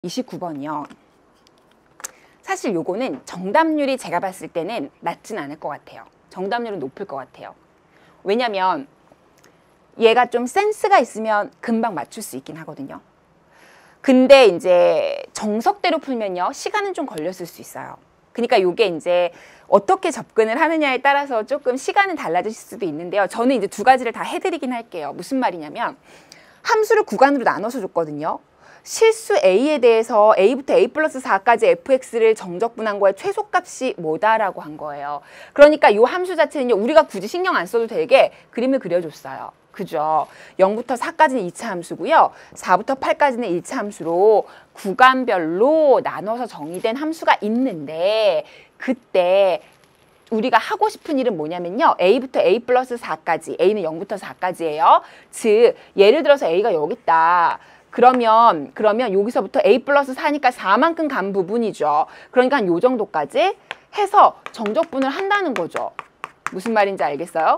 29번이요. 사실 요거는 정답률이 제가 봤을 때는 낮진 않을 것 같아요. 정답률은 높을 것 같아요. 왜냐면 얘가 좀 센스가 있으면 금방 맞출 수 있긴 하거든요. 근데 이제 정석대로 풀면요, 시간은 좀 걸렸을 수 있어요. 그러니까 요게 이제 어떻게 접근을 하느냐에 따라서 조금 시간은 달라질 수도 있는데요. 저는 이제 두 가지를 다 해드리긴 할게요. 무슨 말이냐면 함수를 구간으로 나눠서 줬거든요. 실수 A에 대해서 A부터 A 플러스 4까지 fx를 정적분한 거의 최소값이 뭐다라고 한 거예요. 그러니까 이 함수 자체는요, 우리가 굳이 신경 안 써도 되게 그림을 그려줬어요. 그죠? 0부터 4까지는 2차 함수고요. 4부터 8까지는 1차 함수로 구간별로 나눠서 정의된 함수가 있는데, 그때 우리가 하고 싶은 일은 뭐냐면요, A부터 A 플러스 4까지, A는 0부터 4까지예요. 즉 예를 들어서 A가 여기 있다. 그러면 여기서부터 A 플러스 4니까 4만큼 간 부분이죠. 그러니까 한 요 정도까지 해서 정적분을 한다는 거죠. 무슨 말인지 알겠어요?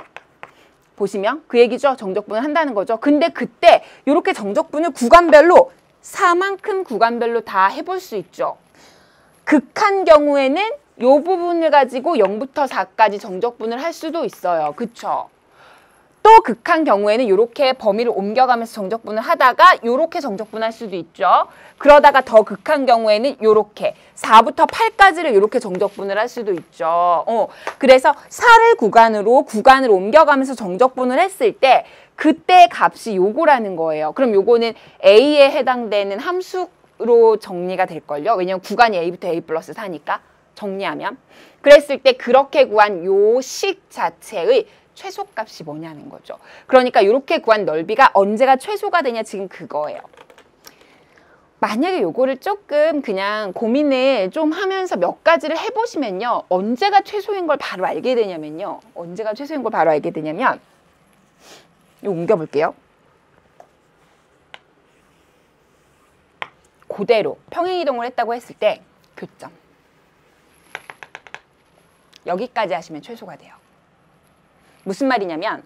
보시면 그 얘기죠. 정적분을 한다는 거죠. 근데 그때 이렇게 정적분을 구간별로 4만큼 구간별로 다 해볼 수 있죠. 극한 경우에는 이 부분을 가지고 0부터 4까지 정적분을 할 수도 있어요. 그쵸? 또 극한 경우에는 이렇게 범위를 옮겨가면서 정적분을 하다가 이렇게 정적분할 수도 있죠. 그러다가 더 극한 경우에는 이렇게 4부터 8까지를 이렇게 정적분을 할 수도 있죠. 그래서 4를 구간을 옮겨가면서 정적분을 했을 때 그때 값이 요거라는 거예요. 그럼 요거는 A에 해당되는 함수로 정리가 될걸요. 왜냐면 구간이 A부터 A 플러스 4니까 정리하면. 그랬을 때 그렇게 구한 요 식 자체의 최소값이 뭐냐는 거죠. 그러니까 이렇게 구한 넓이가 언제가 최소가 되냐, 지금 그거예요. 만약에 요거를 조금 그냥 고민을 좀 하면서 몇 가지를 해보시면요, 언제가 최소인 걸 바로 알게 되냐면요, 이거 옮겨볼게요. 그대로 평행이동을 했다고 했을 때 교점 여기까지 하시면 최소가 돼요. 무슨 말이냐면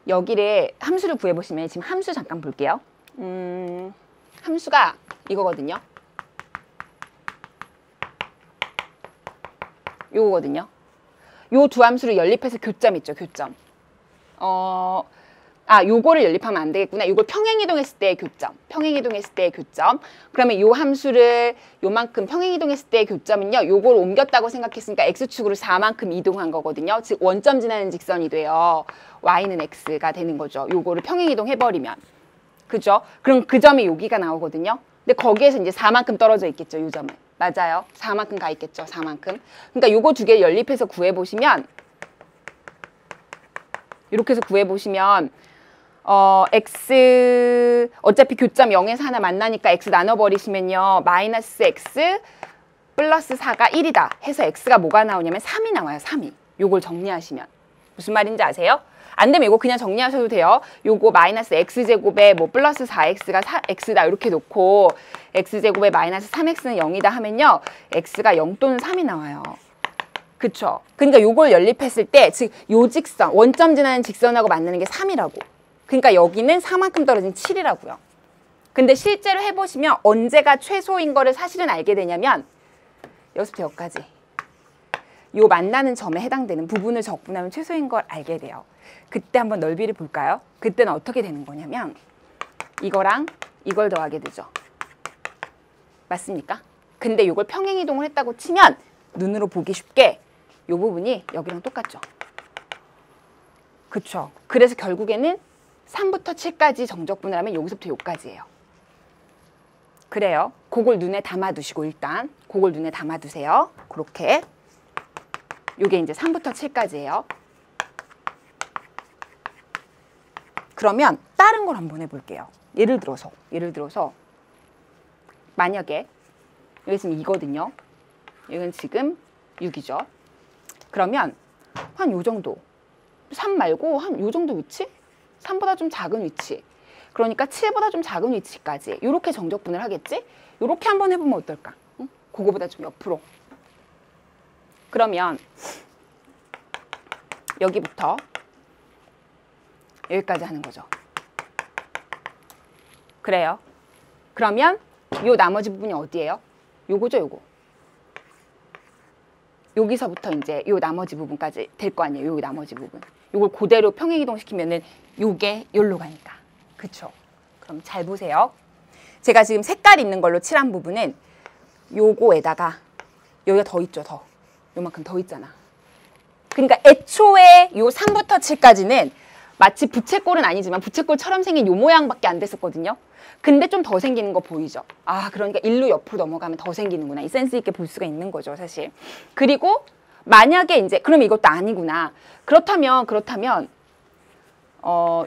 여기를 함수를 구해보시면, 지금 함수 잠깐 볼게요. 함수가 이거거든요. 요거거든요. 요 두 함수를 연립해서 교점 있죠, 교점. 요거를 연립하면 안 되겠구나. 요걸 평행이동했을 때의 교점. 그러면 요 함수를 요만큼 평행이동했을 때의 교점은요, 요걸 옮겼다고 생각했으니까 x축으로 4만큼 이동한 거거든요. 즉 원점 지나는 직선이 돼요. y는 x가 되는 거죠. 요거를 평행이동해버리면. 그죠? 그럼 그 점이 여기가 나오거든요. 근데 거기에서 이제 4만큼 떨어져 있겠죠, 요 점은. 맞아요. 4만큼 가 있겠죠, 4만큼. 그러니까 요거 두 개 연립해서 구해보시면, 이렇게 해서 구해보시면 x 어차피 교점 0에서 하나 만나니까 x 나눠버리시면요, 마이너스 x 플러스 4가 1이다 해서 x가 뭐가 나오냐면 3이 나와요. 3이. 요걸 정리하시면 무슨 말인지 아세요? 안 되면 이거 그냥 정리하셔도 돼요. 요거 마이너스 x제곱에 뭐 플러스 4x가 x다 이렇게 놓고 x제곱에 마이너스 3x는 0이다 하면요, x가 0 또는 3이 나와요. 그쵸? 그러니까 요걸 연립했을 때, 즉 요 직선, 원점 지나는 직선하고 만나는 게 3이라고. 그러니까 여기는 4만큼 떨어진 7이라고요. 근데 실제로 해보시면 언제가 최소인 거를 사실은 알게 되냐면, 여기서부터 여기까지 요 만나는 점에 해당되는 부분을 적분하면 최소인 걸 알게 돼요. 그때 한번 넓이를 볼까요? 그때는 어떻게 되는 거냐면 이거랑 이걸 더하게 되죠. 맞습니까? 근데 요걸 평행이동을 했다고 치면 눈으로 보기 쉽게 요 부분이 여기랑 똑같죠. 그쵸? 그래서 결국에는 3부터 7까지 정적분을 하면 여기서부터 여기까지예요. 그래요. 그걸 눈에 담아두시고, 일단 그걸 눈에 담아두세요. 그렇게. 요게 이제 3부터 7까지예요. 그러면 다른 걸 한번 해볼게요. 예를 들어서 만약에 여기 지금 2거든요. 여기는 지금 6이죠. 그러면 한 요 정도, 3 말고 한 요 정도 위치? 3보다 좀 작은 위치. 그러니까 7보다 좀 작은 위치까지 이렇게 정적분을 하겠지? 이렇게 한번 해보면 어떨까? 응? 그거보다 좀 옆으로. 그러면 여기부터 여기까지 하는 거죠. 그래요. 그러면 요 나머지 부분이 어디예요? 요거죠, 요거. 여기서부터 이제 요 나머지 부분까지 될 거 아니에요. 요 나머지 부분. 요걸 그대로 평행이동시키면은 요게 요로 가니까. 그쵸? 그럼 잘 보세요. 제가 지금 색깔 있는 걸로 칠한 부분은 요거에다가 여기가 더 있죠, 더. 요만큼 더 있잖아. 그러니까 애초에 요 3부터 7까지는 마치 부채꼴은 아니지만 부채꼴처럼 생긴 요 모양밖에 안 됐었거든요. 근데 좀 더 생기는 거 보이죠? 아, 그러니까 일로 옆으로 넘어가면 더 생기는구나. 이 센스 있게 볼 수가 있는 거죠, 사실. 그리고 만약에 이제 그럼 이것도 아니구나. 그렇다면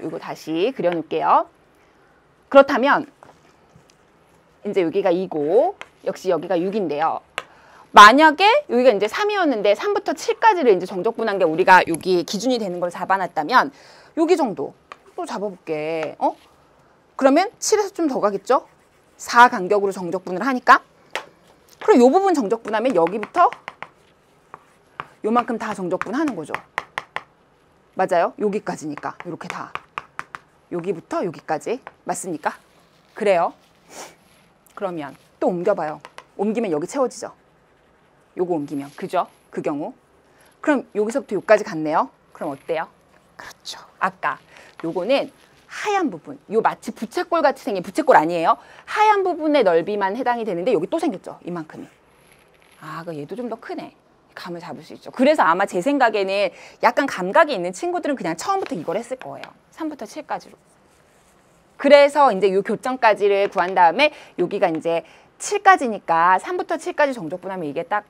이거 다시 그려놓을게요. 그렇다면 이제 여기가 2고 역시 여기가 6인데요. 만약에 여기가 이제 3이었는데 3부터 7까지를 이제 정적분한 게 우리가 여기 기준이 되는 걸 잡아놨다면 여기 정도 또 잡아볼게. 그러면 7에서 좀 더 가겠죠? 4 간격으로 정적분을 하니까. 그럼 이 부분 정적분하면 여기부터 요만큼 다 정적분하는 거죠. 맞아요? 여기까지니까 이렇게 다. 여기부터 여기까지. 맞습니까? 그래요. 그러면 또 옮겨봐요. 옮기면 여기 채워지죠. 요거 옮기면. 그죠? 그 경우. 그럼 여기서부터 여기까지 갔네요. 그럼 어때요? 그렇죠. 아까 요거는 하얀 부분. 요 마치 부채꼴 같이 생긴 부채꼴 아니에요? 하얀 부분의 넓이만 해당이 되는데 여기 또 생겼죠. 이만큼이. 아, 그 얘도 좀 더 크네. 감을 잡을 수 있죠. 그래서 아마 제 생각에는 약간 감각이 있는 친구들은 그냥 처음부터 이걸 했을 거예요. 3부터 7까지로. 그래서 이제 요 교점까지를 구한 다음에 여기가 이제 7까지니까 3부터 7까지 정적분하면 이게 딱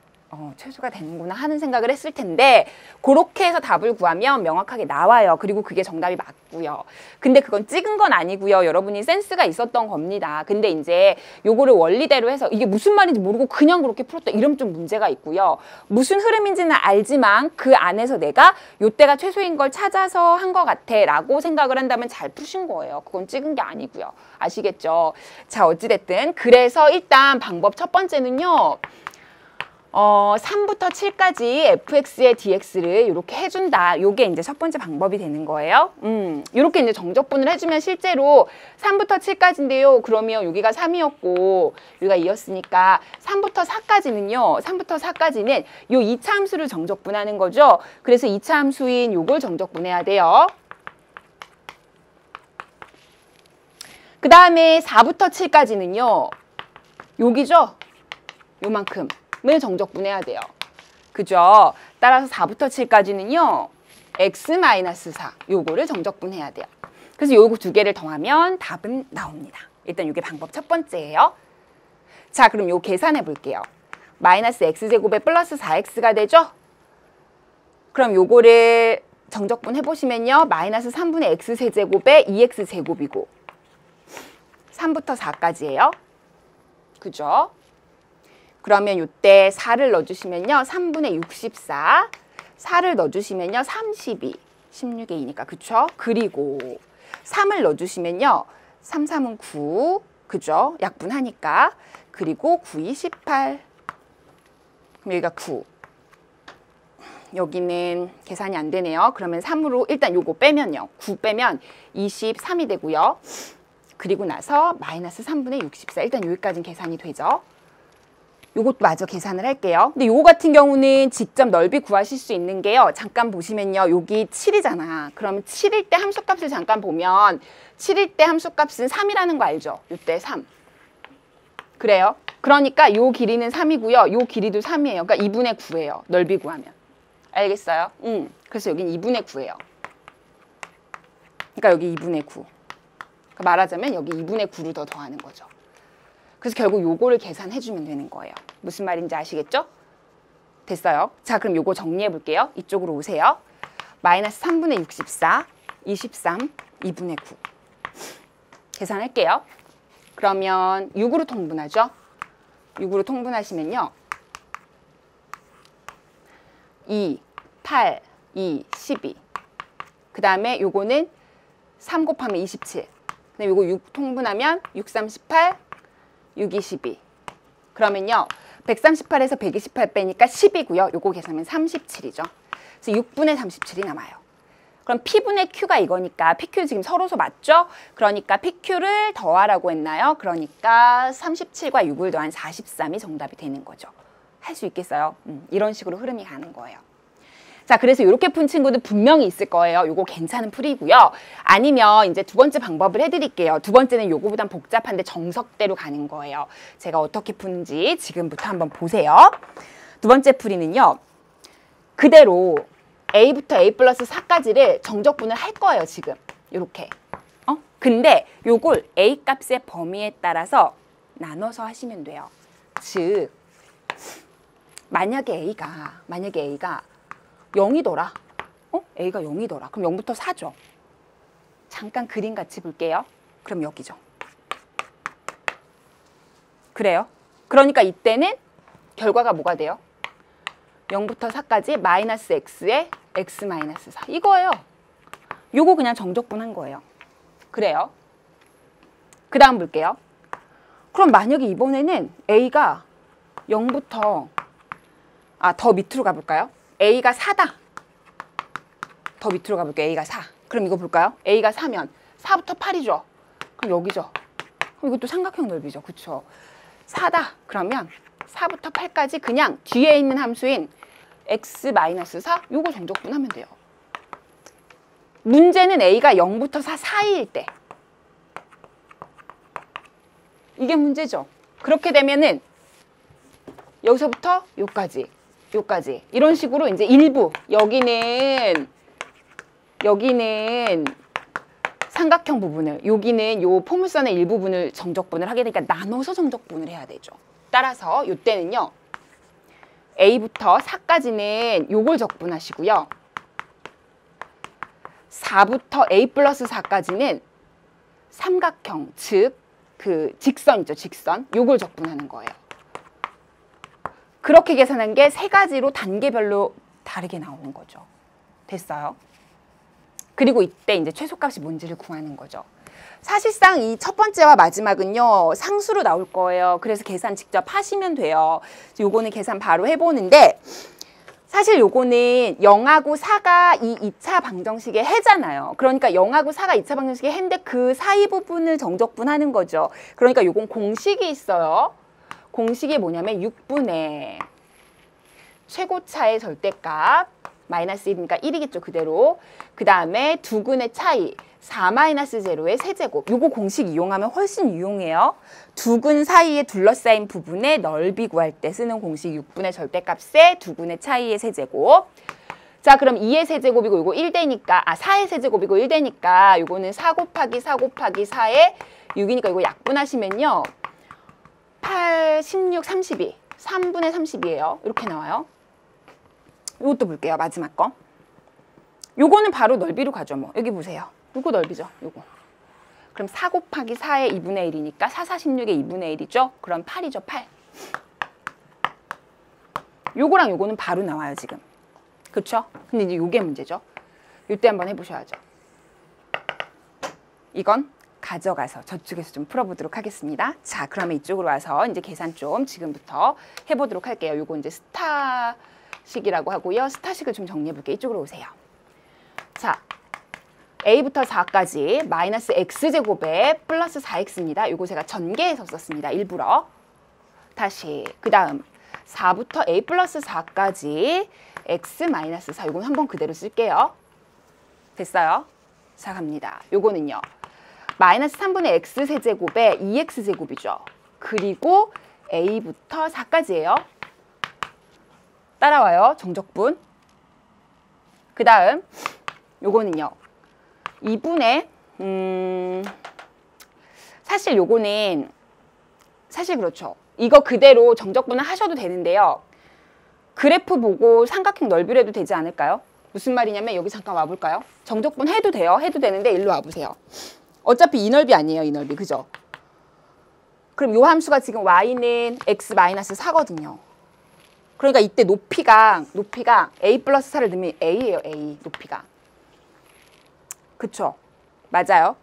최소가 되는구나 하는 생각을 했을 텐데 그렇게 해서 답을 구하면 명확하게 나와요. 그리고 그게 정답이 맞고요. 근데 그건 찍은 건 아니고요. 여러분이 센스가 있었던 겁니다. 근데 이제 요거를 원리대로 해서 이게 무슨 말인지 모르고 그냥 그렇게 풀었다 이러면 좀 문제가 있고요. 무슨 흐름인지는 알지만 그 안에서 내가 요때가 최소인 걸 찾아서 한 것 같아 라고 생각을 한다면 잘 푸신 거예요. 그건 찍은 게 아니고요. 아시겠죠? 자, 어찌됐든 그래서 일단 방법 첫 번째는요. 3부터 7까지 fx의 dx를 이렇게 해준다. 요게 이제 첫 번째 방법이 되는 거예요. 이렇게 이제 정적분을 해주면 실제로 3부터 7까지인데요. 그러면 여기가 3이었고 여기가 2였으니까 3부터 4까지는요. 3부터 4까지는 요 2차 함수를 정적분하는 거죠. 그래서 2차 함수인 요걸 정적분해야 돼요. 그 다음에 4부터 7까지는요. 여기죠? 요만큼. 을 정적분해야 돼요. 그죠? 따라서 4부터 7까지는요. x-4 요거를 정적분해야 돼요. 그래서 요거 두 개를 더하면 답은 나옵니다. 일단 이게 방법 첫 번째예요. 자, 그럼 요 계산해 볼게요. 마이너스 x제곱에 플러스 4x가 되죠? 그럼 요거를 정적분 해보시면요. 마이너스 3분의 x세제곱에 2x제곱이고 3부터 4까지예요. 그죠? 그러면 이때 4를 넣어주시면요. 3분의 64. 4를 넣어주시면요. 32. 16에 2니까. 그쵸? 그리고 3을 넣어주시면요. 3, 3은 9. 그죠? 약분하니까. 그리고 9, 2, 18. 그럼 여기가 9. 여기는 계산이 안 되네요. 그러면 3으로 일단 요거 빼면요. 9 빼면 23이 되고요. 그리고 나서 마이너스 3분의 64. 일단 여기까지는 계산이 되죠. 요것도 마저 계산을 할게요. 근데 요거 같은 경우는 직접 넓이 구하실 수 있는 게요. 잠깐 보시면요. 여기 7이잖아. 그럼 7일 때 함수값을 잠깐 보면 7일 때 함수값은 3이라는 거 알죠? 요때 3. 그래요. 그러니까 요 길이는 3이고요. 요 길이도 3이에요. 그러니까 2분의 9예요. 넓이 구하면. 알겠어요? 그래서 여긴 2분의 9예요. 그러니까 여기 2분의 9. 그러니까 말하자면 여기 2분의 9를 더 더하는 거죠. 그래서 결국 요거를 계산해주면 되는 거예요. 무슨 말인지 아시겠죠? 됐어요. 자, 그럼 요거 정리해 볼게요. 이쪽으로 오세요. 마이너스 3분의 64, 23, 2분의 9. 계산할게요. 그러면 6으로 통분하죠. 6으로 통분하시면요. 2, 8, 2, 12. 그 다음에 요거는 3 곱하면 27. 근데 요거 6 통분하면 6, 38, 6, 22. 그러면요. 138에서 128 빼니까 10이고요. 요거 계산하면 37이죠. 그래서 6분의 37이 남아요. 그럼 P분의 Q가 이거니까 PQ 지금 서로서 맞죠? 그러니까 PQ를 더하라고 했나요? 그러니까 37과 6을 더한 43이 정답이 되는 거죠. 할 수 있겠어요? 이런 식으로 흐름이 가는 거예요. 자, 그래서 이렇게 푼 친구들 분명히 있을 거예요. 요거 괜찮은 풀이고요. 아니면 이제 두 번째 방법을 해드릴게요. 두 번째는 요거보단 복잡한데 정석대로 가는 거예요. 제가 어떻게 푸는지 지금부터 한번 보세요. 두 번째 풀이는요. 그대로 A부터 A 플러스 4까지를 정적분을 할 거예요, 지금. 요렇게. 근데 요걸 A 값의 범위에 따라서 나눠서 하시면 돼요. 즉, 만약에 A가 0이더라. A가 0이더라. 그럼 0부터 4죠. 잠깐 그림 같이 볼게요. 그럼 여기죠. 그래요. 그러니까 이때는 결과가 뭐가 돼요? 0부터 4까지 마이너스 x에 x 마이너스 4. 이거예요. 요거 그냥 정적분한 거예요. 그래요. 그 다음 볼게요. 그럼 만약에 이번에는 A가 0부터 더 밑으로 가볼까요? A가 4다. 더 밑으로 가볼게요. A가 4. 그럼 이거 볼까요? A가 4면 4부터 8이죠. 그럼 여기죠. 그럼 이것도 삼각형 넓이죠. 그쵸? 4다. 그러면 4부터 8까지 그냥 뒤에 있는 함수인 x-4 요거 정적분하면 돼요. 문제는 A가 0부터 4 사이일 때. 이게 문제죠. 그렇게 되면은 여기서부터 요까지 이런 식으로 이제 일부 여기는 삼각형 부분을 여기는 요 포물선의 일부분을 정적분을 하게 되니까 나눠서 정적분을 해야 되죠. 따라서 요때는요. A부터 4까지는 요걸 적분하시고요. 4부터 A 플러스 4까지는 삼각형, 즉 그 직선 있죠, 직선. 요걸 적분하는 거예요. 그렇게 계산한 게 세 가지로 단계별로 다르게 나오는 거죠. 됐어요? 그리고 이때 이제 최소값이 뭔지를 구하는 거죠. 사실상 이 첫 번째와 마지막은요. 상수로 나올 거예요. 그래서 계산 직접 하시면 돼요. 요거는 계산 바로 해보는데 사실 요거는 0하고 4가 이 2차 방정식의 해잖아요. 그러니까 0하고 4가 2차 방정식의 해인데 그 사이 부분을 정적분하는 거죠. 그러니까 요건 공식이 있어요. 공식이 뭐냐면 6분의 최고차의 절대값 마이너스 1이니까 1이겠죠. 그대로. 그 다음에 두근의 차이 4-0의 세제곱. 요거 공식 이용하면 훨씬 유용해요. 두근 사이에 둘러싸인 부분의 넓이 구할 때 쓰는 공식 6분의 절대값에 두근의 차이의 세제곱. 자, 그럼 2의 세제곱이고 요거 1대니까 4의 세제곱이고 1대니까 요거는 4 곱하기 4 곱하기 4에 6이니까 이거 약분하시면요. 8, 16, 32. 3분의 30이에요. 이렇게 나와요. 이것도 볼게요. 마지막 거. 요거는 바로 넓이로 가죠. 뭐. 여기 보세요. 요거 넓이죠. 요거. 그럼 4 곱하기 4의 2분의 1이니까 4, 4, 16의 2분의 1이죠. 그럼 8이죠. 8. 요거랑 요거는 바로 나와요. 지금. 그렇죠? 근데 이제 요게 문제죠. 요때 한번 해보셔야죠. 이건 가져가서 저쪽에서 좀 풀어보도록 하겠습니다. 자, 그러면 이쪽으로 와서 이제 계산 좀 지금부터 해보도록 할게요. 요거 이제 스타식이라고 하고요. 스타식을 좀 정리해볼게요. 이쪽으로 오세요. 자, A부터 4까지 마이너스 X제곱에 플러스 4X입니다. 요거 제가 전개해서 썼습니다. 일부러. 다시 그 다음 4부터 A 플러스 4까지 X 마이너스 4. 요건 한번 그대로 쓸게요. 됐어요? 자, 갑니다. 요거는요. 마이너스 3분의 X세제곱에 2X제곱이죠. 그리고 A부터 4까지예요. 따라와요. 정적분. 그 다음 요거는요. 2분의 사실 요거는 사실 그렇죠. 이거 그대로 정적분을 하셔도 되는데요. 그래프 보고 삼각형 넓이로 해도 되지 않을까요? 무슨 말이냐면 여기 잠깐 와볼까요? 정적분 해도 돼요. 해도 되는데 일로 와보세요. 어차피 이 넓이 아니에요. 이 넓이. 그죠? 그럼 요 함수가 지금 y는 x-4거든요. 그러니까 이때 높이가 a 플러스 4를 넣으면 a예요. a 높이가. 그쵸? 맞아요.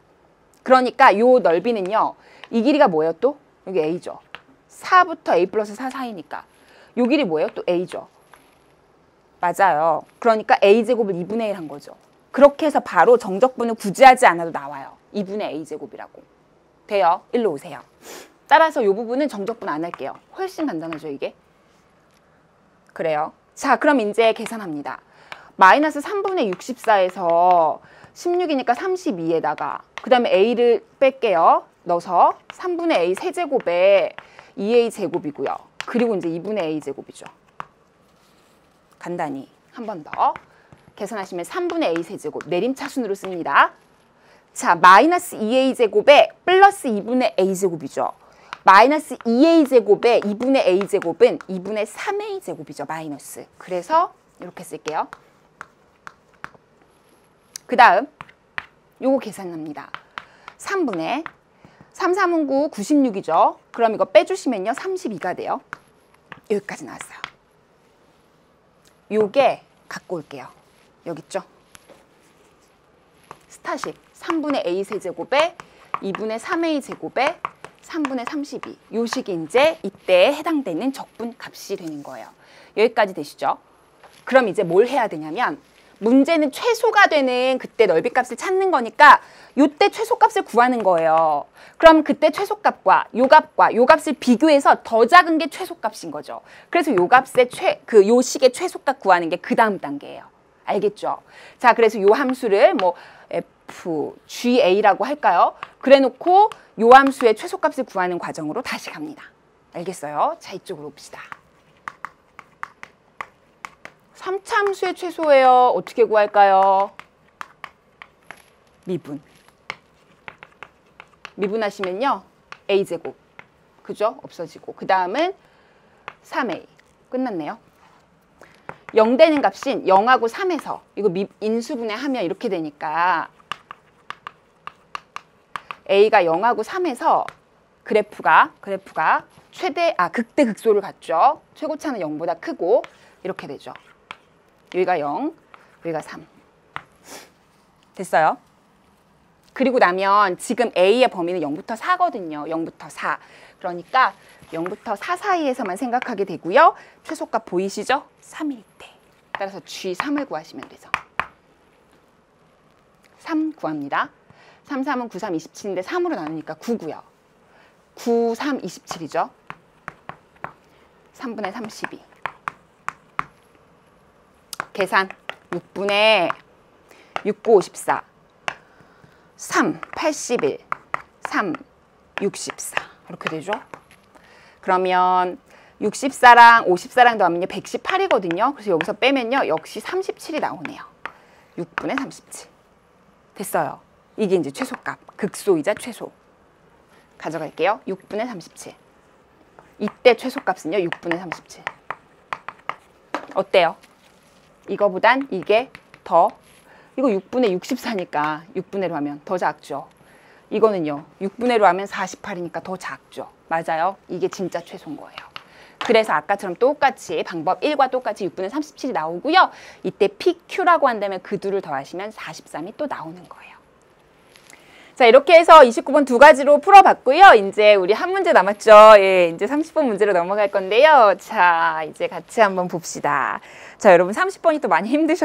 그러니까 요 넓이는요. 이 길이가 뭐예요 또? 여기 a죠. 4부터 a 플러스 4 사이니까. 요 길이 뭐예요? 또 a죠. 맞아요. 그러니까 a제곱을 2분의 1 한 거죠. 그렇게 해서 바로 정적분을 굳이 하지 않아도 나와요. 2분의 a제곱이라고. 돼요. 일로 오세요. 따라서 이 부분은 정적분 안 할게요. 훨씬 간단하죠, 이게? 그래요. 자, 그럼 이제 계산합니다. 마이너스 3분의 64에서 16이니까 32에다가 그 다음에 a를 뺄게요. 넣어서 3분의 a 세제곱에 2a 제곱이고요. 그리고 이제 2분의 a 제곱이죠. 간단히 한 번 더 계산하시면 3분의 a 세제곱 내림차순으로 씁니다. 자, 마이너스 2a 제곱에 플러스 2분의 a 제곱이죠. 마이너스 2a 제곱에 2분의 a 제곱은 2분의 3a 제곱이죠. 마이너스. 그래서 이렇게 쓸게요. 그 다음 요거 계산합니다. 3분의 3, 3은 9, 96이죠. 그럼 이거 빼주시면요. 32가 돼요. 여기까지 나왔어요. 요게 갖고 올게요. 여기 있죠? 스타식 3분의 a 세제곱에 2분의 3a 제곱에 3분의 32. 요 식이 이제 이때에 해당되는 적분 값이 되는 거예요. 여기까지 되시죠? 그럼 이제 뭘 해야 되냐면 문제는 최소가 되는 그때 넓이값을 찾는 거니까 요때 최소값을 구하는 거예요. 그럼 그때 최소값과 요 값을 비교해서 더 작은 게 최소값인 거죠. 그래서 요 값의 요 식의 최소값 구하는 게 그 다음 단계예요. 알겠죠? 자, 그래서 요 함수를 뭐 FGA라고 할까요? 그래 놓고 요 함수의 최소값을 구하는 과정으로 다시 갑니다. 알겠어요? 자, 이쪽으로 봅시다. 3차 함수의 최소예요. 어떻게 구할까요? 미분. 미분하시면요. a제곱. 그죠? 없어지고. 그 다음은 3a. 끝났네요. 0 되는 값인 0하고 3에서 이거 인수분해하면 이렇게 되니까 a가 0하고 3에서 그래프가 극대 극소를 갖죠. 최고차는 0보다 크고 이렇게 되죠. 여기가 0, 여기가 3. 됐어요? 그리고 나면 지금 A의 범위는 0부터 4거든요. 0부터 4. 그러니까 0부터 4 사이에서만 생각하게 되고요. 최소값 보이시죠? 3일 때. 따라서 G3을 구하시면 되죠. 3 구합니다. 3, 3은 9, 3, 27인데 3으로 나누니까 9고요. 9, 3, 27이죠. 3분의 32. 계산 6분의 6, 9, 54. 3, 81. 3, 64. 이렇게 되죠. 그러면 64랑 54랑 더하면요 118이거든요. 그래서 여기서 빼면요 역시 37이 나오네요. 6분의 37. 됐어요. 이게 이제 최소값. 극소이자 최소. 가져갈게요. 6분의 37. 이때 최소값은요 6분의 37. 어때요? 이거보단 이게 더, 이거 6분의 64니까 6분의로 하면 더 작죠. 이거는요 6분의로 하면 48이니까 더 작죠. 맞아요. 이게 진짜 최소인 거예요. 그래서 아까처럼 똑같이 방법 1과 똑같이 6분의 37이 나오고요. 이때 PQ라고 한다면 그 둘을 더하시면 43이 또 나오는 거예요. 자, 이렇게 해서 29번 두 가지로 풀어봤고요. 이제 우리 한 문제 남았죠. 예, 이제 30번 문제로 넘어갈 건데요. 자, 이제 같이 한번 봅시다. 자, 여러분 30번이 또 많이 힘드셨어요.